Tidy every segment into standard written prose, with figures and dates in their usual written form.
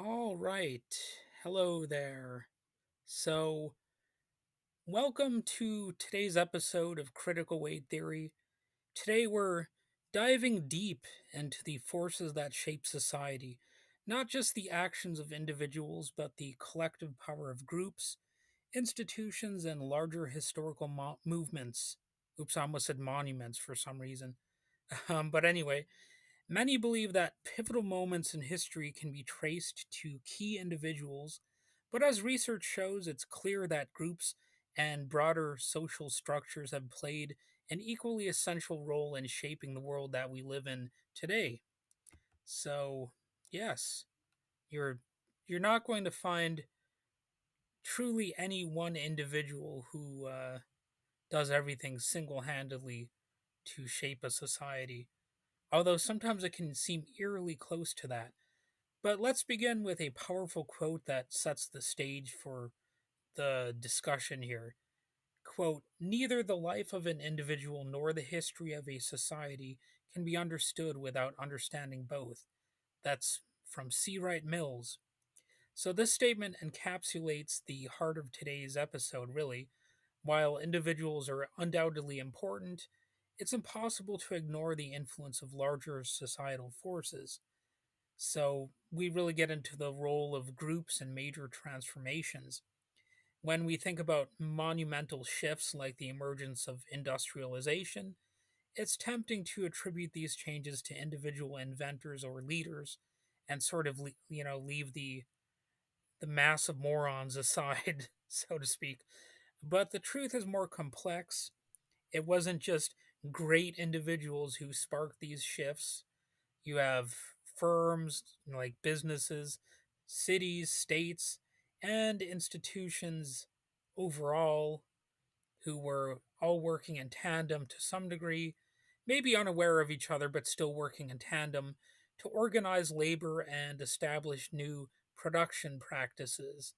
All right. Hello there. So, welcome to today's episode of Critical Weight Theory. Today we're diving deep into the forces that shape society, not just the actions of individuals, but the collective power of groups, institutions, and larger historical movements. Oops, I almost said monuments for some reason. But anyway, many believe that pivotal moments in history can be traced to key individuals, but as research shows, it's clear that groups and broader social structures have played an equally essential role in shaping the world that we live in today. So, yes, you're you're not going to find truly any one individual who does everything single-handedly to shape a society. Although sometimes it can seem eerily close to that. But let's begin with a powerful quote that sets the stage for the discussion here. Quote, neither the life of an individual nor the history of a society can be understood without understanding both. That's from C. Wright Mills. So this statement encapsulates the heart of today's episode, really. While individuals are undoubtedly important, it's impossible to ignore the influence of larger societal forces. So we really get into the role of groups and major transformations. When we think about monumental shifts like the emergence of industrialization, it's tempting to attribute these changes to individual inventors or leaders and sort of leave the mass of morons aside, so to speak. But the truth is more complex. It wasn't just great individuals who sparked these shifts. You have firms like businesses, cities, states, and institutions overall who were all working in tandem to some degree, maybe unaware of each other, but still working in tandem to organize labor and establish new production practices.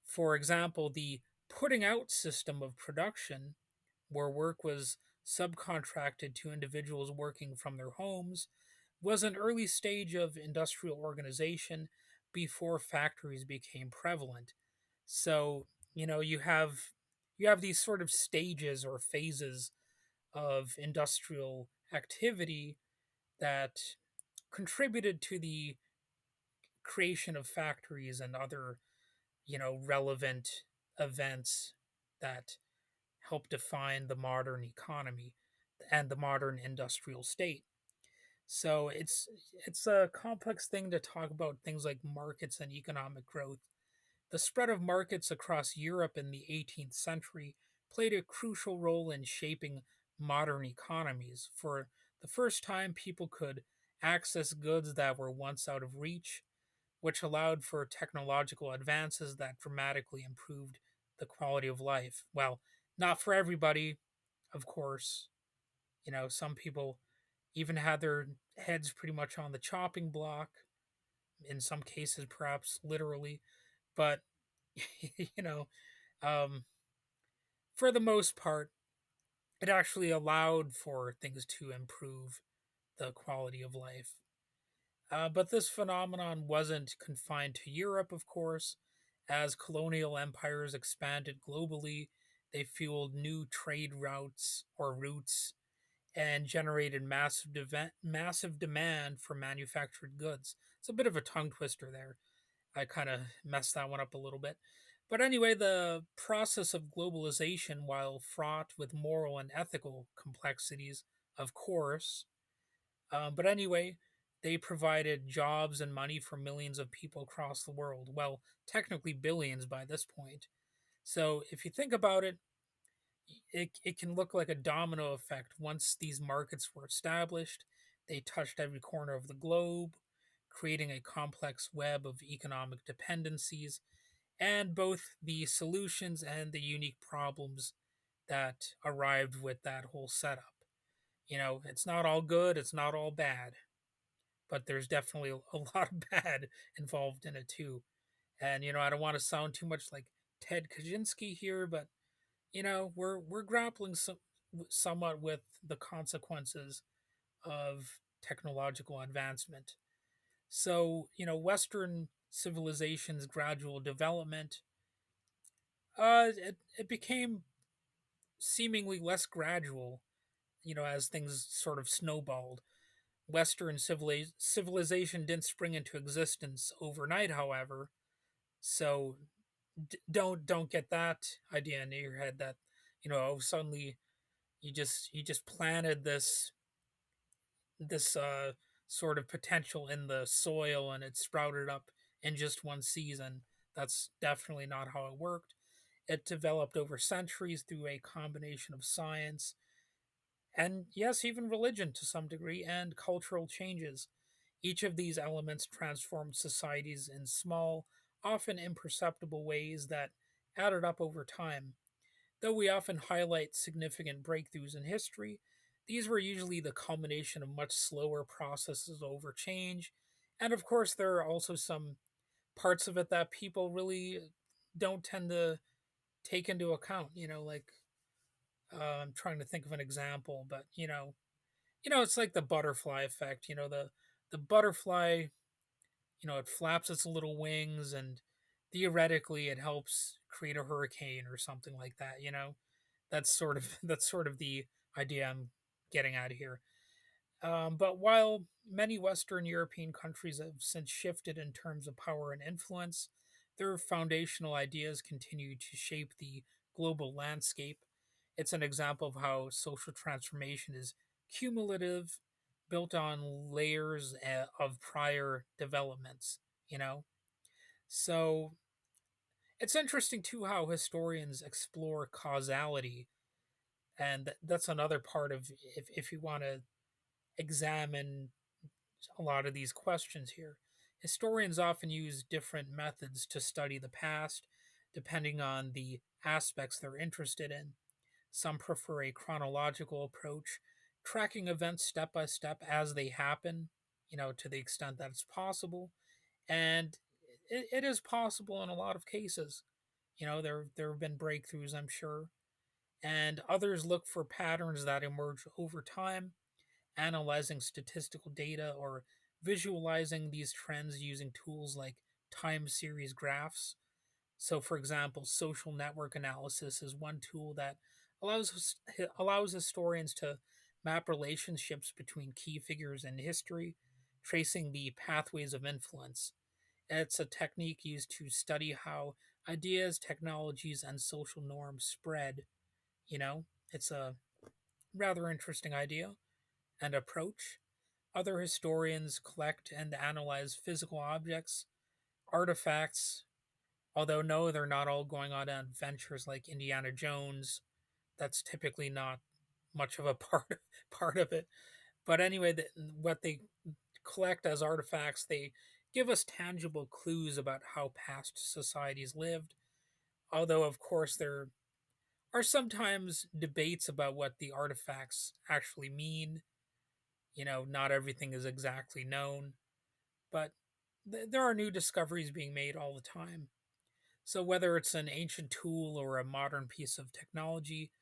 For example, the putting out system of production, where work was subcontracted to individuals working from their homes, was an early stage of industrial organization before factories became prevalent. So, you have these sort of stages or phases of industrial activity that contributed to the creation of factories and other, relevant events that help define the modern economy and the modern industrial state. So it's a complex thing to talk about things like markets and economic growth. The spread of markets across Europe in the 18th century played a crucial role in shaping modern economies. For the first time, people could access goods that were once out of reach, which allowed for technological advances that dramatically improved the quality of life. Well, not for everybody, of course. Some people even had their heads pretty much on the chopping block, in some cases, perhaps literally. But, you know, um, for the most part, it actually allowed for things to improve the quality of life. But this phenomenon wasn't confined to Europe, of course. As colonial empires expanded globally, they fueled new trade routes and generated massive demand for manufactured goods. It's a bit of a tongue twister there. I kind of messed that one up a little bit. But anyway, the process of globalization, while fraught with moral and ethical complexities, of course, but anyway, they provided jobs and money for millions of people across the world. Well, technically billions by this point. So if you think about it, it can look like a domino effect. Once these markets were established, they touched every corner of the globe, creating a complex web of economic dependencies and both the solutions and the unique problems that arrived with that whole setup. It's not all good, it's not all bad, but there's definitely a lot of bad involved in it too. And I don't want to sound too much like Ted Kaczynski here, but we're grappling somewhat with the consequences of technological advancement. So, Western civilization's gradual development, it became seemingly less gradual, as things sort of snowballed. Western civilization didn't spring into existence overnight, however. So don't get that idea into your head that suddenly you just planted this sort of potential in the soil and it sprouted up in just one season. That's definitely not how it worked. It developed over centuries through a combination of science and, yes, even religion to some degree, and cultural changes. Each of these elements transformed societies in small, often imperceptible ways that added up over time. Though we often highlight significant breakthroughs in history, these were usually the culmination of much slower processes over change. And of course, there are also some parts of it that people really don't tend to take into account. Like I'm trying to think of an example, but it's like the butterfly effect. The butterfly, it flaps its little wings, and theoretically, it helps create a hurricane or something like that. That's sort of that's sort of the idea I'm getting at here. But while many Western European countries have since shifted in terms of power and influence, their foundational ideas continue to shape the global landscape. It's an example of how social transformation is cumulative, built on layers of prior developments, you know? So it's interesting too how historians explore causality, and that's another part of if you want to examine a lot of these questions here. Historians often use different methods to study the past, depending on the aspects they're interested in. Some prefer a chronological approach, tracking events step by step as they happen, to the extent that it's possible. And it is possible in a lot of cases. There have been breakthroughs, I'm sure. And others look for patterns that emerge over time, analyzing statistical data or visualizing these trends using tools like time series graphs. So, for example, social network analysis is one tool that allows historians to map relationships between key figures in history, tracing the pathways of influence. It's a technique used to study how ideas, technologies, and social norms spread. You know, it's a rather interesting idea and approach. Other historians collect and analyze physical objects, artifacts, although no, they're not all going on adventures like Indiana Jones. That's typically not much of a part of it. But anyway, what they collect as artifacts, they give us tangible clues about how past societies lived. Although, of course, there are sometimes debates about what the artifacts actually mean. Not everything is exactly known, but there are new discoveries being made all the time. So, whether it's an ancient tool or a modern piece of technology,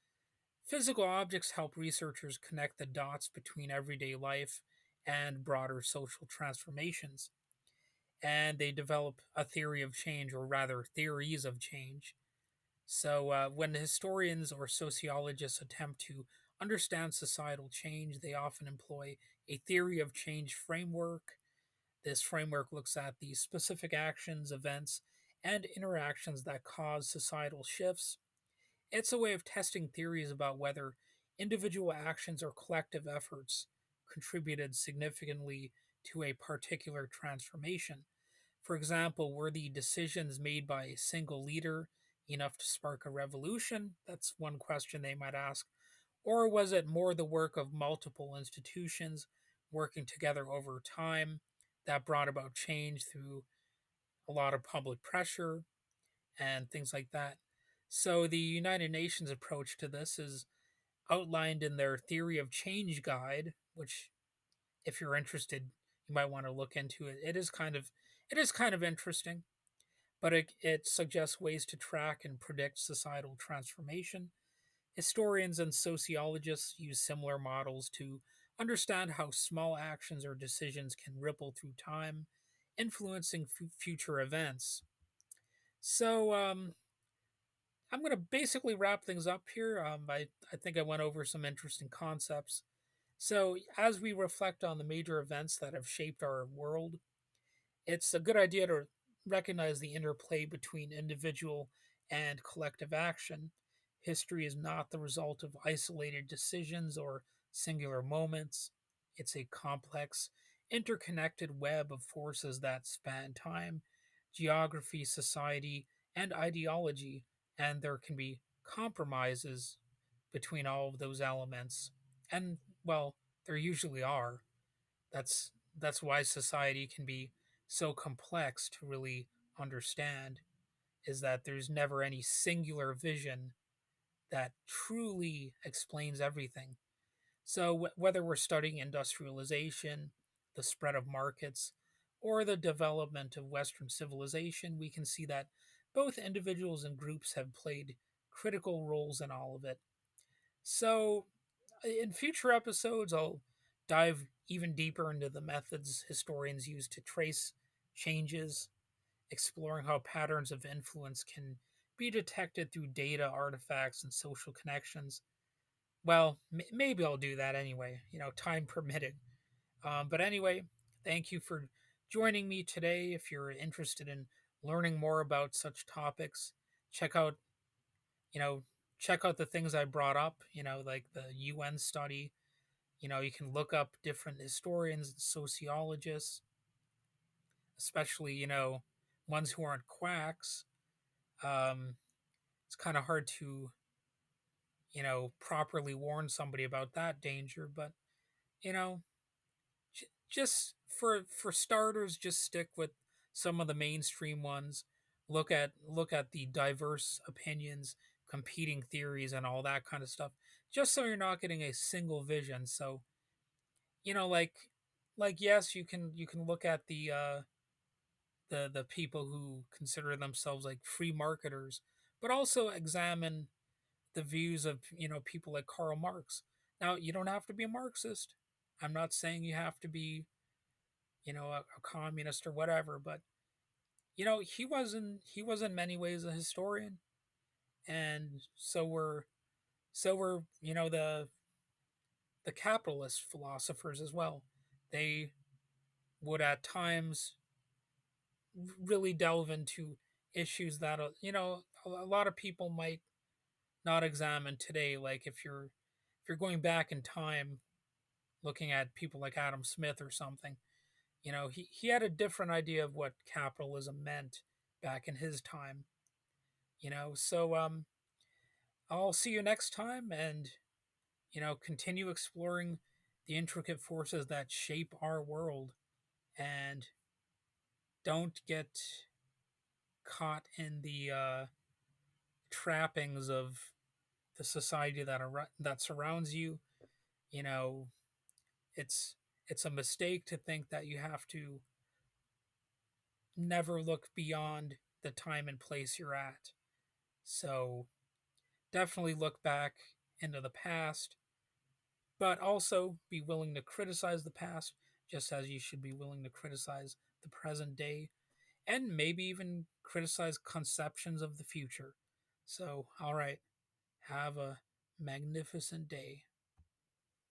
physical objects help researchers connect the dots between everyday life and broader social transformations. And they develop a theory of change, or rather, theories of change. So, when historians or sociologists attempt to understand societal change, they often employ a theory of change framework. This framework looks at the specific actions, events, and interactions that cause societal shifts. It's a way of testing theories about whether individual actions or collective efforts contributed significantly to a particular transformation. For example, were the decisions made by a single leader enough to spark a revolution? That's one question they might ask. Or was it more the work of multiple institutions working together over time that brought about change through a lot of public pressure and things like that? So, the United Nations approach to this is outlined in their Theory of Change guide, which, if you're interested, you might want to look into it. It is kind of interesting, but it suggests ways to track and predict societal transformation. Historians and sociologists use similar models to understand how small actions or decisions can ripple through time, influencing future events. So, I'm going to basically wrap things up here. I think I went over some interesting concepts. So, as we reflect on the major events that have shaped our world, it's a good idea to recognize the interplay between individual and collective action. History is not the result of isolated decisions or singular moments, it's a complex, interconnected web of forces that span time, geography, society, and ideology, and there can be compromises between all of those elements. And, well, there usually are. That's why society can be so complex to really understand, is that there's never any singular vision that truly explains everything. So whether we're studying industrialization, the spread of markets, or the development of western civilization, we can see that both individuals and groups have played critical roles in all of it. So in future episodes, I'll dive even deeper into the methods historians use to trace changes, exploring how patterns of influence can be detected through data, artifacts, and social connections. Well, maybe I'll do that anyway, time permitting. But anyway, thank you for joining me today. If you're interested in learning more about such topics, check out, you know, check out the things I brought up, like the UN study. You can look up different historians and sociologists, especially, ones who aren't quacks. Um, it's kind of hard to, properly warn somebody about that danger, but, you know, just for starters, just stick with some of the mainstream ones. Look at the diverse opinions, competing theories, and all that kind of stuff, just so you're not getting a single vision. So, like yes, you can look at the people who consider themselves like free marketers, but also examine the views of people like Karl Marx. Now, you don't have to be a Marxist. I'm not saying you have to be a communist or whatever, but he was in many ways a historian, and so were the capitalist philosophers as well. They would at times really delve into issues that a lot of people might not examine today. Like if you're going back in time, looking at people like Adam Smith or something, he had a different idea of what capitalism meant back in his time. So I'll see you next time, and continue exploring the intricate forces that shape our world, and don't get caught in the trappings of the society that surrounds you. You know, it's it's a mistake to think that you have to never look beyond the time and place you're at. So definitely look back into the past, but also be willing to criticize the past, just as you should be willing to criticize the present day, and maybe even criticize conceptions of the future. So, all right, have a magnificent day.